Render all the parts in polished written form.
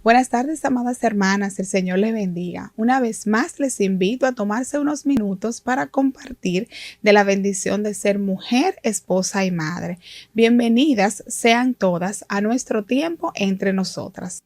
Buenas tardes, amadas hermanas, el Señor les bendiga. Una vez más les invito a tomarse unos minutos para compartir de la bendición de ser mujer, esposa y madre. Bienvenidas sean todas a nuestro tiempo entre nosotras.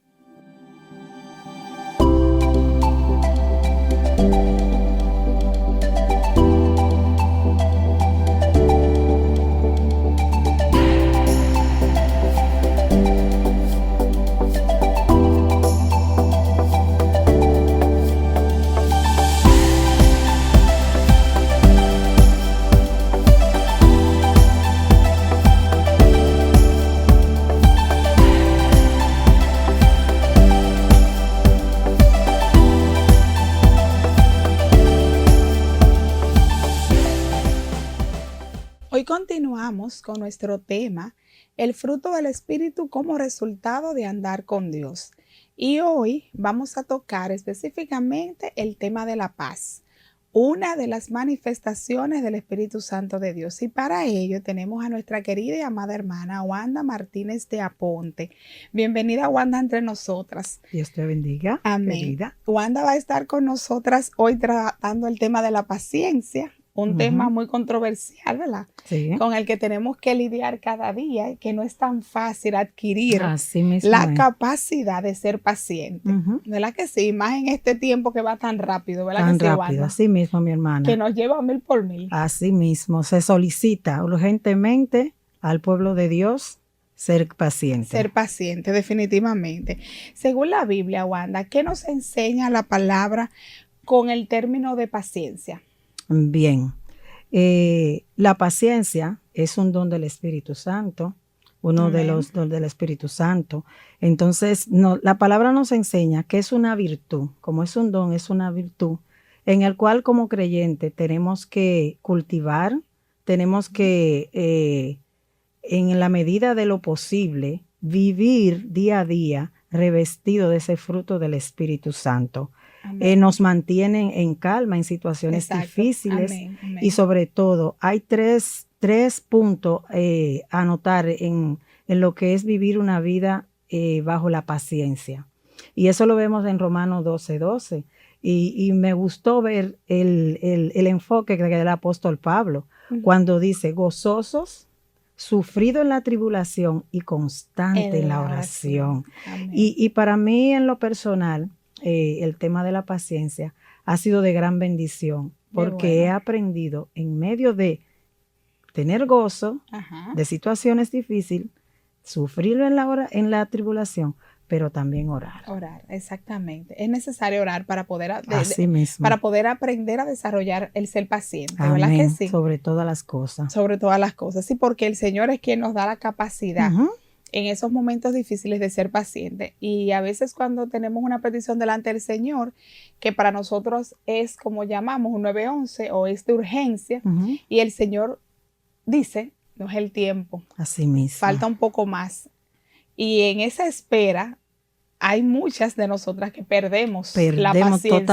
Hoy continuamos con nuestro tema, el fruto del Espíritu como resultado de andar con Dios. Y hoy vamos a tocar específicamente el tema de la paz, una de las manifestaciones del Espíritu Santo de Dios. Y para ello tenemos a nuestra querida y amada hermana Wanda Martínez de Aponte. Bienvenida, Wanda, entre nosotras. Dios te bendiga. Amén. Querida. Wanda va a estar con nosotras hoy tratando el tema de la paciencia. Un tema muy controversial, ¿verdad? Sí. Con el que tenemos que lidiar cada día y que no es tan fácil adquirir la capacidad de ser paciente. ¿Verdad que sí? Más en este tiempo que va tan rápido, ¿verdad tan que sí, rápido, Wanda? así mismo, mi hermana. Que nos lleva a 1000 por 1000. Así mismo, se solicita urgentemente al pueblo de Dios ser paciente. Ser paciente, definitivamente. Según la Biblia, Wanda, ¿qué nos enseña la palabra con el término de paciencia? Bien, la paciencia es un don del Espíritu Santo, uno de los dones del Espíritu Santo. Entonces, la palabra nos enseña que es una virtud, como es un don, es una virtud, en el cual como creyente tenemos que cultivar, tenemos que, en la medida de lo posible, vivir día a día revestido de ese fruto del Espíritu Santo. Nos mantienen en calma en situaciones difíciles. Amén. Y sobre todo hay tres puntos a notar en lo que es vivir una vida bajo la paciencia. Y eso lo vemos en Romanos 12:12. Y me gustó ver el enfoque que da el apóstol Pablo cuando dice gozosos, sufrido en la tribulación y constante en la oración. Y para mí en lo personal, el tema de la paciencia ha sido de gran bendición porque he aprendido en medio de tener gozo de situaciones difíciles, sufrir en la tribulación, pero también orar. Orar, exactamente. Es necesario orar para poder, para poder aprender a desarrollar el ser paciente, Amén. ¿Verdad que sí? Sobre todas las cosas. Sobre todas las cosas, sí, porque el Señor es quien nos da la capacidad en esos momentos difíciles de ser paciente. Y a veces cuando tenemos una petición delante del Señor, que para nosotros es como llamamos un 911 o es de urgencia, y el Señor dice, no es el tiempo. Así mismo. Falta un poco más. Y en esa espera hay muchas de nosotras que perdemos la paciencia.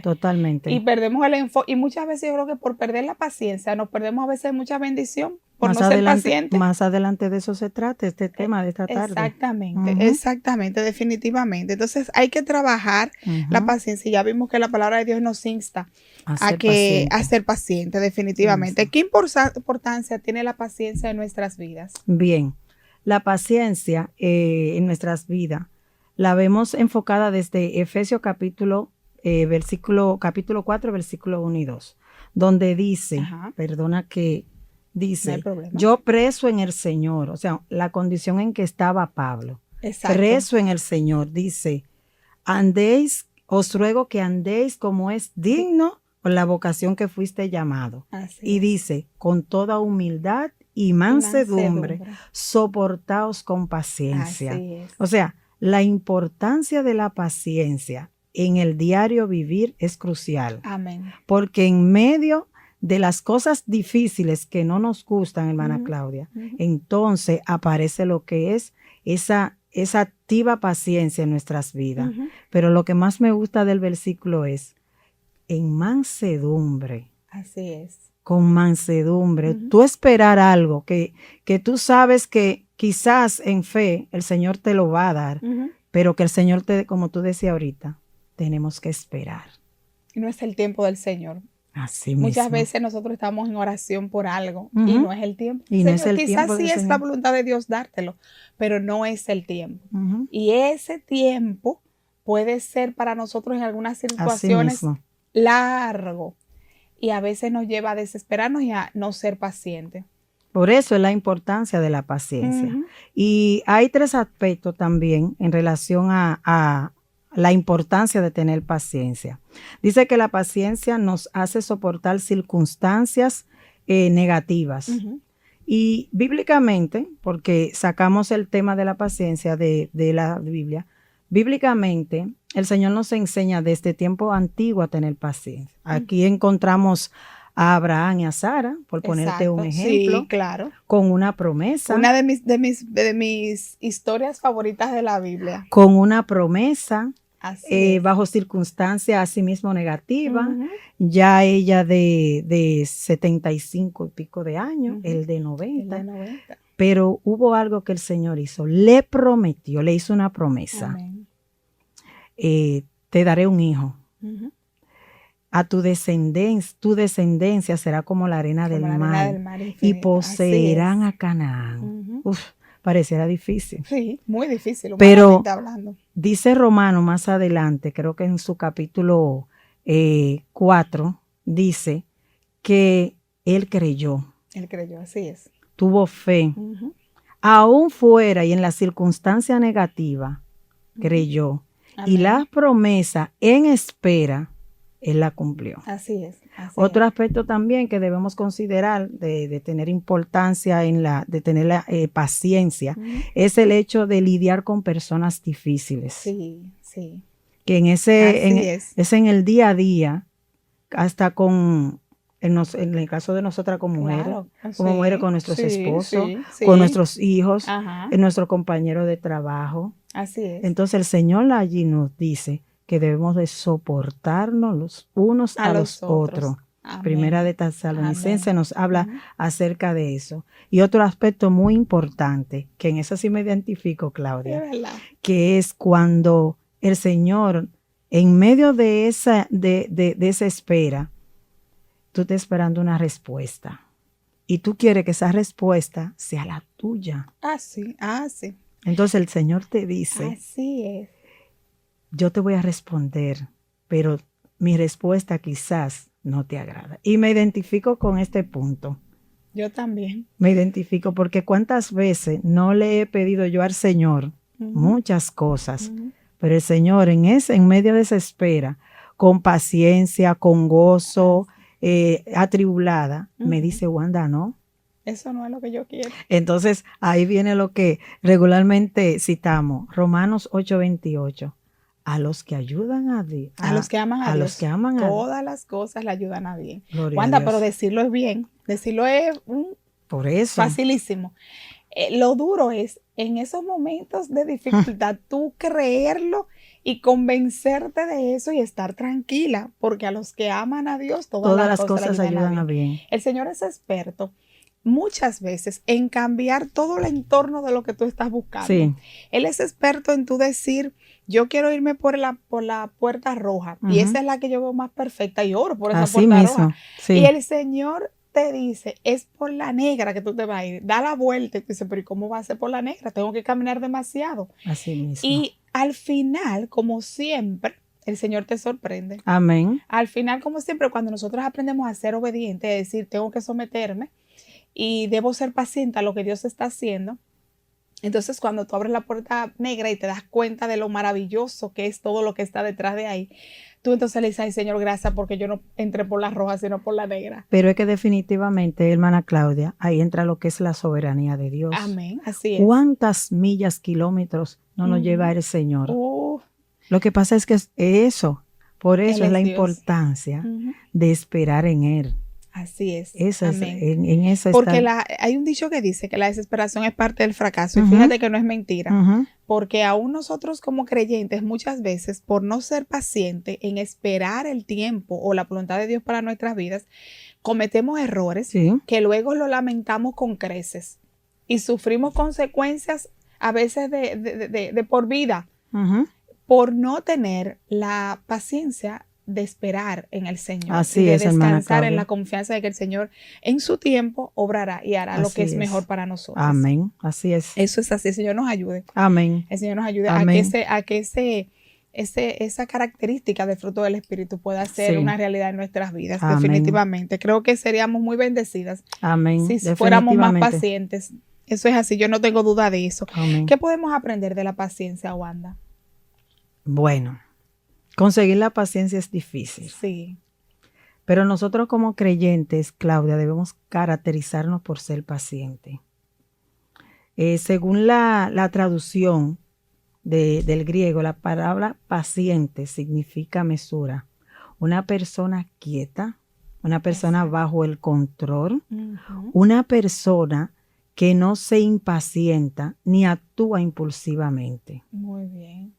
Totalmente. Y perdemos el enfoque. Y muchas veces yo creo que por perder la paciencia nos perdemos a veces mucha bendición por no ser pacientes. Más adelante de eso se trata este tema de esta tarde. Exactamente, definitivamente. Entonces hay que trabajar la paciencia. Y ya vimos que la palabra de Dios nos insta a ser paciente, definitivamente. ¿Qué importancia tiene la paciencia en nuestras vidas? Bien. La paciencia en nuestras vidas la vemos enfocada desde Efesios capítulo 4, versículo 1 y 2, donde dice, dice, yo preso en el Señor, o sea, la condición en que estaba Pablo, preso en el Señor, dice, os ruego que andéis como es digno con la vocación que fuiste llamado. Y dice, con toda humildad y mansedumbre, soportaos con paciencia. O sea, la importancia de la paciencia en el diario vivir es crucial. Amén. Porque en medio de las cosas difíciles que no nos gustan, hermana Claudia, entonces aparece lo que es esa activa paciencia en nuestras vidas. Pero lo que más me gusta del versículo es, en mansedumbre. Así es. Con mansedumbre, tú esperar algo que tú sabes que quizás en fe el Señor te lo va a dar, pero que el Señor como tú decías ahorita, tenemos que esperar. Y no es el tiempo del Señor. Así mismo. Muchas veces nosotros estamos en oración por algo y no es el tiempo. Y no es Señor, el quizás tiempo sí del es la Señor. voluntad de Dios dártelo, pero no es el tiempo. Y ese tiempo puede ser para nosotros en algunas situaciones largo y a veces nos lleva a desesperarnos y a no ser pacientes. Por eso es la importancia de la paciencia. Y hay 3 aspectos también en relación a la importancia de tener paciencia. Dice que la paciencia nos hace soportar circunstancias negativas. Y bíblicamente, porque sacamos el tema de la paciencia de la Biblia, bíblicamente el Señor nos enseña desde tiempo antiguo a tener paciencia. Aquí encontramos a Abraham y a Sara, por ponerte un ejemplo, sí, claro, con una promesa. Una de mis historias favoritas de la Biblia. Con una promesa, bajo circunstancias asimismo negativas, ya ella de 75 y pico de años, él de 90. Pero hubo algo que el Señor hizo, le prometió, le hizo una promesa. Te daré un hijo. A tu descendencia será como la arena del mar y poseerán a Canaán. Pareciera difícil. Sí, muy difícil, pero hablando. Dice Romano más adelante, creo que en su capítulo 4, dice que él creyó. Él creyó, así es. Tuvo fe. Aún fuera y en la circunstancia negativa, creyó. Amén. Y la promesa en espera, él la cumplió. Así es. Otro aspecto también que debemos considerar de tener importancia de tener la paciencia, es el hecho de lidiar con personas difíciles. Sí, sí. Que es en el día a día, hasta en el caso de nosotras como mujeres, como mujeres con nuestros esposos, con nuestros hijos, en nuestro compañero de trabajo. Así es. Entonces el Señor allí nos dice que debemos de soportarnos los unos a los otros. Primera de Tesalonicenses nos habla acerca de eso. Y otro aspecto muy importante, que en eso sí me identifico, Claudia, que es cuando el Señor, en medio de esa espera, tú estás esperando una respuesta. Y tú quieres que esa respuesta sea la tuya. Sí. Entonces el Señor te dice, así es. Yo te voy a responder, pero mi respuesta quizás no te agrada. Y me identifico con este punto. Yo también. Me identifico porque cuántas veces no le he pedido yo al Señor muchas cosas, pero el Señor en medio de esa espera, con paciencia, con gozo, atribulada, me dice, Wanda, no. Eso no es lo que yo quiero. Entonces ahí viene lo que regularmente citamos, Romanos 8:28. A los que ayudan a Dios. A los que aman a Dios. Los que aman a Dios. Todas las cosas le ayudan a bien. Wanda, pero decirlo es bien. Decirlo es por eso. Facilísimo. Lo duro es, en esos momentos de dificultad, tú creerlo y convencerte de eso y estar tranquila. Porque a los que aman a Dios, todas las cosas ayudan a bien. El Señor es experto muchas veces en cambiar todo el entorno de lo que tú estás buscando. Sí. Él es experto en tú decir, yo quiero irme por la puerta roja y esa es la que yo veo más perfecta y oro por esa puerta roja. Sí. Y el Señor te dice, es por la negra que tú te vas a ir. Da la vuelta y tú dices, pero ¿y cómo va a ser por la negra? Tengo que caminar demasiado. Así mismo. Y al final, como siempre, el Señor te sorprende. Amén. Al final, como siempre, cuando nosotros aprendemos a ser obedientes, es decir, tengo que someterme y debo ser paciente a lo que Dios está haciendo. Entonces, cuando tú abres la puerta negra y te das cuenta de lo maravilloso que es todo lo que está detrás de ahí, tú entonces le dices, ay, Señor, gracias porque yo no entré por la roja, sino por la negra. Pero es que definitivamente, hermana Claudia, ahí entra lo que es la soberanía de Dios. Amén, así es. ¿Cuántas millas, kilómetros no nos lleva el Señor? Lo que pasa es que es eso, por eso es la importancia de esperar en Él. Así es. Eso Amén. En eso porque hay un dicho que dice que la desesperación es parte del fracaso. Y fíjate que no es mentira. Porque aún nosotros como creyentes muchas veces, por no ser pacientes en esperar el tiempo o la voluntad de Dios para nuestras vidas, cometemos errores que luego lo lamentamos con creces. Y sufrimos consecuencias a veces de por vida. por no tener la paciencia de esperar en el Señor. Así y de es, hermana descansar en Claudia. la confianza de que el Señor en su tiempo obrará y hará lo que es mejor para nosotros. Amén. Así es. Eso es así. El Señor nos ayude. Amén. El Señor nos ayude Amén. a que esa característica del fruto del Espíritu pueda ser una realidad en nuestras vidas. Amén. Definitivamente. Creo que seríamos muy bendecidas Amén. si fuéramos más pacientes. Eso es así. Yo no tengo duda de eso. Amén. ¿Qué podemos aprender de la paciencia, Wanda? Bueno, conseguir la paciencia es difícil. Sí. Pero nosotros como creyentes, Claudia, debemos caracterizarnos por ser pacientes. Según la traducción del griego, la palabra paciente significa mesura. Una persona quieta, una persona bajo el control, una persona que no se impacienta ni actúa impulsivamente. Muy bien.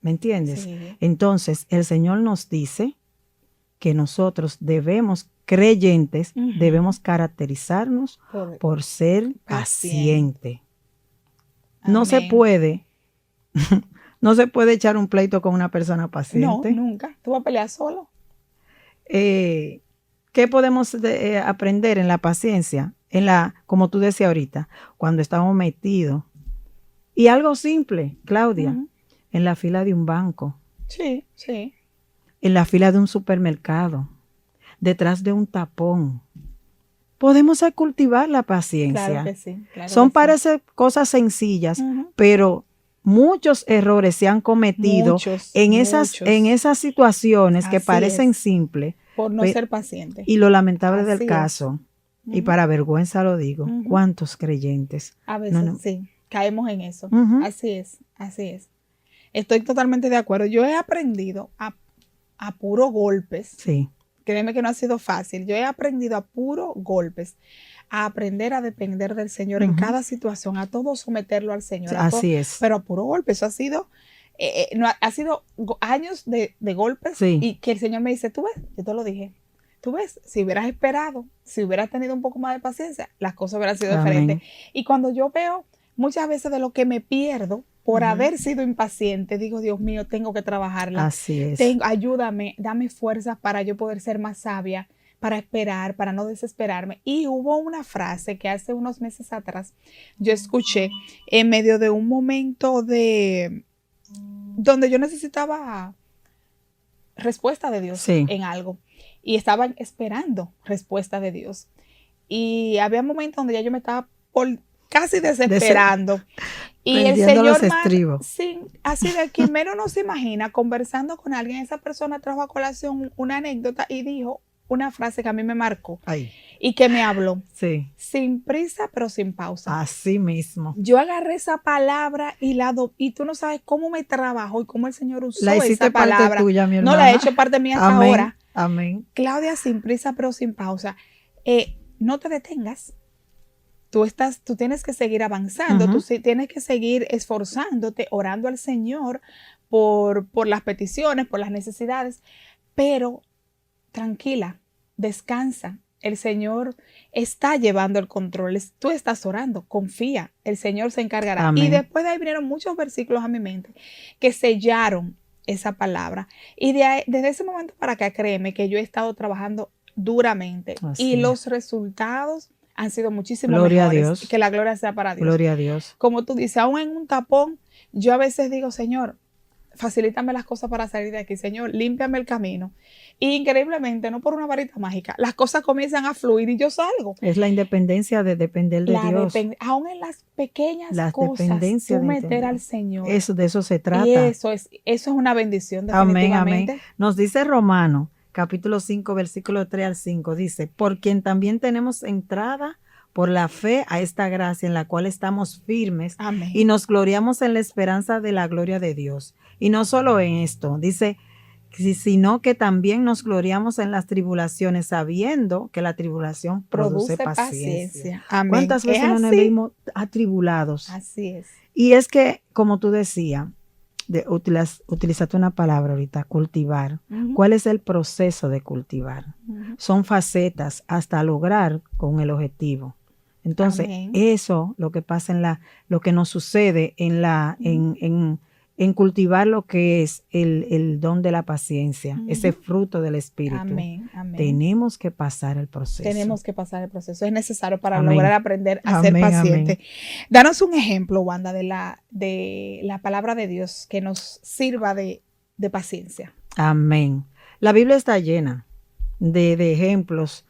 ¿Me entiendes? Sí. Entonces, el Señor nos dice que nosotros creyentes, debemos caracterizarnos por ser paciente. No se puede echar un pleito con una persona paciente. No, nunca. ¿Tú vas a pelear solo? ¿Qué podemos aprender en la paciencia? Como tú decías ahorita, cuando estamos metidos. Y algo simple, Claudia, en la fila de un banco. Sí, sí. En la fila de un supermercado, detrás de un tapón. Podemos cultivar la paciencia. Claro que sí. Parece cosas sencillas, pero muchos errores se han cometido en esas situaciones que parecen simples. Por no ser paciente. Y lo lamentable del caso, y para vergüenza lo digo, ¿cuántos creyentes? A veces sí, caemos en eso. Así es. Estoy totalmente de acuerdo. Yo he aprendido a puros golpes. Sí. Créeme que no ha sido fácil. Yo he aprendido a puros golpes a aprender a depender del Señor en cada situación, a todo someterlo al Señor. Así es. Pero a puro golpe. Eso ha sido, ha sido años de golpes y que el Señor me dice, tú ves, yo te lo dije, tú ves, si hubieras esperado, si hubieras tenido un poco más de paciencia, las cosas hubieran sido diferentes. Y cuando yo veo muchas veces de lo que me pierdo por haber sido impaciente, digo, Dios mío, tengo que trabajarla. Así es. Ayúdame, dame fuerzas para yo poder ser más sabia, para esperar, para no desesperarme. Y hubo una frase que hace unos meses atrás yo escuché en medio de un momento donde yo necesitaba respuesta de Dios en algo. Y estaba esperando respuesta de Dios. Y había momentos donde ya yo me estaba casi desesperando. Y el Señor, así de quien menos nos imagina, conversando con alguien, esa persona trajo a colación una anécdota y dijo una frase que a mí me marcó y que me habló. Sí. Sin prisa, pero sin pausa. Así mismo. Yo agarré esa palabra y tú no sabes cómo me trabajó y cómo el Señor usó la hiciste esa palabra. Parte tuya, mi hermana. No la he hecho parte mía hasta ahora. Amén. Claudia, sin prisa, pero sin pausa. No te detengas. Tú tienes que seguir avanzando, tú tienes que seguir esforzándote, orando al Señor por las peticiones, por las necesidades, pero tranquila, descansa. El Señor está llevando el control. Tú estás orando, confía, el Señor se encargará. Amén. Y después de ahí vinieron muchos versículos a mi mente que sellaron esa palabra. Y desde ese momento para acá, créeme que yo he estado trabajando duramente. Y los resultados han sido muchísimo gloria mejores. A Dios. Que la gloria sea para Dios. Gloria a Dios. Como tú dices, aún en un tapón, yo a veces digo, Señor, facilítame las cosas para salir de aquí, Señor, límpiame el camino. Y increíblemente, no por una varita mágica, las cosas comienzan a fluir y yo salgo. Es la independencia de depender de Dios. Aún en las pequeñas cosas, tú meter al Señor. De eso se trata. Y eso es una bendición, definitivamente. Amén. Nos dice Romano, capítulo 5, versículo 3 al 5, dice, por quien también tenemos entrada por la fe a esta gracia en la cual estamos firmes. Amén. Y nos gloriamos en la esperanza de la gloria de Dios. Y no solo en esto, dice, sino que también nos gloriamos en las tribulaciones, sabiendo que la tribulación produce paciencia. Amén. ¿Cuántas veces nos vimos atribulados? Así es. Y es que, como tú decías, utilizaste una palabra ahorita, cultivar. ¿Cuál es el proceso de cultivar? Son facetas hasta lograr con el objetivo. Entonces, eso, lo que pasa lo que nos sucede en en cultivar lo que es el don de la paciencia, ese fruto del Espíritu. Amén, amén. Tenemos que pasar el proceso. Tenemos que pasar el proceso. Es necesario para Amén. lograr aprender a ser Amén, paciente. amén. Danos un ejemplo, Wanda, de la palabra de Dios que nos sirva de paciencia. Amén. La Biblia está llena de ejemplos,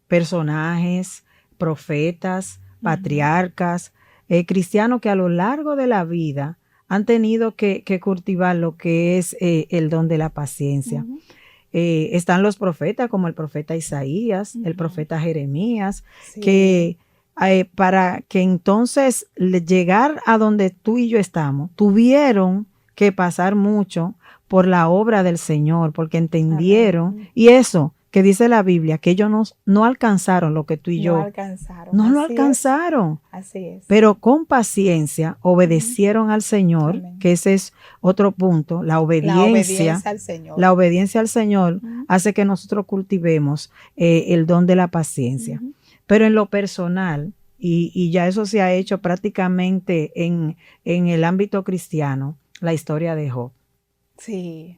personajes, profetas, patriarcas, cristianos que a lo largo de la vida han tenido que cultivar lo que es el don de la paciencia. Están los profetas como el profeta Isaías, el profeta Jeremías, Sí. que para que entonces llegar a donde tú y yo estamos, tuvieron que pasar mucho por la obra del Señor, porque entendieron, Amén. y eso que dice la Biblia, que ellos no alcanzaron lo que tú y No yo, alcanzaron. no lo Así alcanzaron, es. Así es. pero con paciencia obedecieron al Señor, Amén. que ese es otro punto, la obediencia al Señor. la obediencia al Señor hace que nosotros cultivemos el don de la paciencia. Pero en lo personal, y ya eso se ha hecho prácticamente en el ámbito cristiano, la historia de Job. Sí.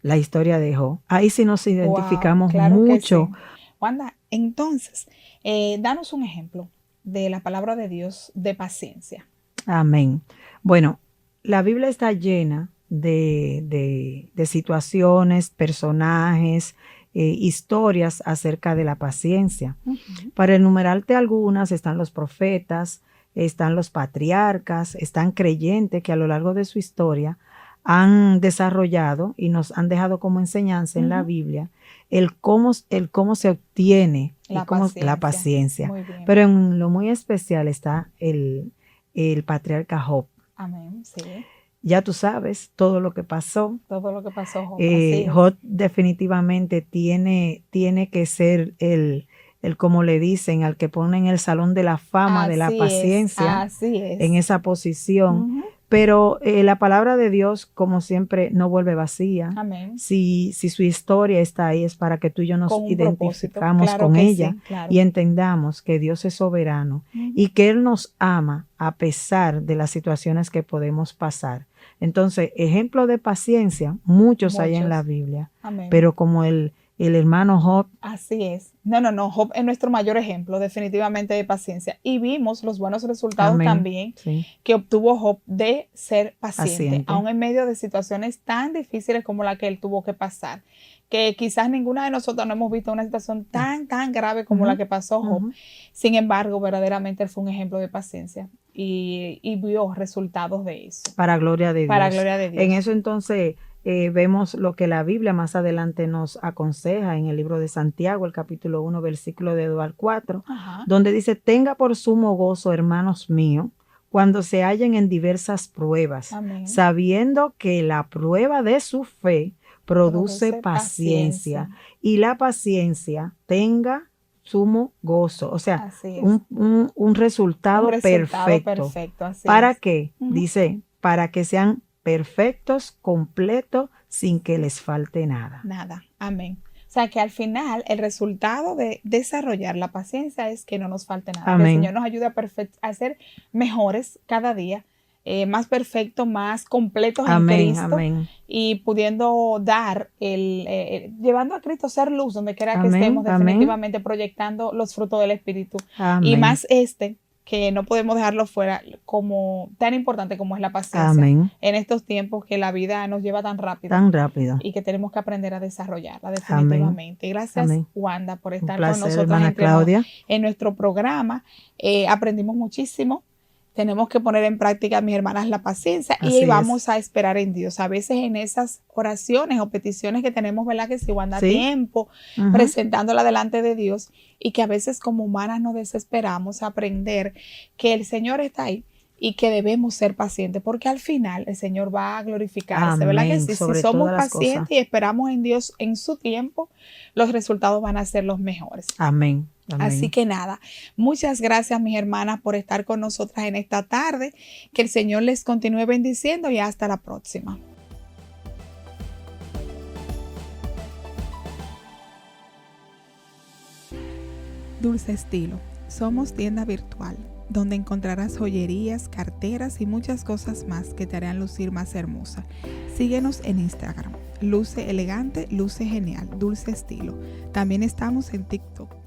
La historia de Job. Ahí sí nos identificamos claro mucho. que sí. Wanda, entonces, danos un ejemplo de la palabra de Dios de paciencia. Amén. Bueno, la Biblia está llena de situaciones, personajes, historias acerca de la paciencia. Para enumerarte algunas, están los profetas, están los patriarcas, están creyentes que a lo largo de su historia han desarrollado y nos han dejado como enseñanza en la Biblia el cómo se obtiene la paciencia. Pero en lo muy especial está el patriarca Job. Amén, sí. Ya tú sabes todo lo que pasó. Todo lo que pasó, Job. Job definitivamente tiene que ser el como le dicen, al que ponen en el salón de la fama de la paciencia. Así es. En esa posición. Pero la palabra de Dios, como siempre, no vuelve vacía. Amén. Si su historia está ahí, es para que tú y yo nos identificamos claro con que ella sí, claro. y entendamos que Dios es soberano y que Él nos ama a pesar de las situaciones que podemos pasar. Entonces, ejemplo de paciencia, muchos hay en la Biblia. Amén. Pero como el hermano Job. Así es. No. Job es nuestro mayor ejemplo, definitivamente, de paciencia. Y vimos los buenos resultados también que obtuvo Job de ser paciente, aún en medio de situaciones tan difíciles como la que él tuvo que pasar. Que quizás ninguna de nosotros no hemos visto una situación tan grave como la que pasó Job. Sin embargo, verdaderamente él fue un ejemplo de paciencia y vio resultados de eso. Para gloria de Dios. Para gloria de Dios. En eso entonces vemos lo que la Biblia más adelante nos aconseja en el libro de Santiago, el capítulo 1, versículo de 2 al 4, donde dice: tenga por sumo gozo, hermanos míos, cuando se hallen en diversas pruebas, sabiendo que la prueba de su fe produce paciencia, y la paciencia tenga sumo gozo, o sea, un resultado perfecto. ¿Para qué? Dice, para que sean perfectos, completos, sin que les falte nada. Nada. Amén. O sea, que al final el resultado de desarrollar la paciencia es que no nos falte nada. Amén. Que el Señor nos ayude a ser mejores cada día, más perfectos, más completos en Cristo. Amén. Y pudiendo dar, llevando a Cristo a ser luz donde quiera que estemos, definitivamente proyectando los frutos del Espíritu. Amén. Y más que no podemos dejarlo fuera, como tan importante como es la paciencia. Amén. En estos tiempos que la vida nos lleva tan rápido. Y que tenemos que aprender a desarrollarla definitivamente. Amén. Gracias, Amén. Wanda, por estar placer, con nosotros Claudia. En nuestro programa. Aprendimos muchísimo. Tenemos que poner en práctica, mis hermanas, la paciencia. Así y vamos a esperar en Dios. A veces en esas oraciones o peticiones que tenemos, ¿verdad? Que si Wanda tiempo presentándola delante de Dios, y que a veces como humanas nos desesperamos a aprender que el Señor está ahí y que debemos ser pacientes, porque al final el Señor va a glorificarse, ¿verdad? Que si somos pacientes y esperamos en Dios en su tiempo, los resultados van a ser los mejores. Amén. Amén. Así que nada, muchas gracias, mis hermanas, por estar con nosotras en esta tarde. Que el Señor les continúe bendiciendo y hasta la próxima. Dulce Estilo. Somos tienda virtual. donde encontrarás joyerías, carteras y muchas cosas más que te harán lucir más hermosa. Síguenos en Instagram. Luce elegante, luce genial, dulce estilo. También estamos en TikTok.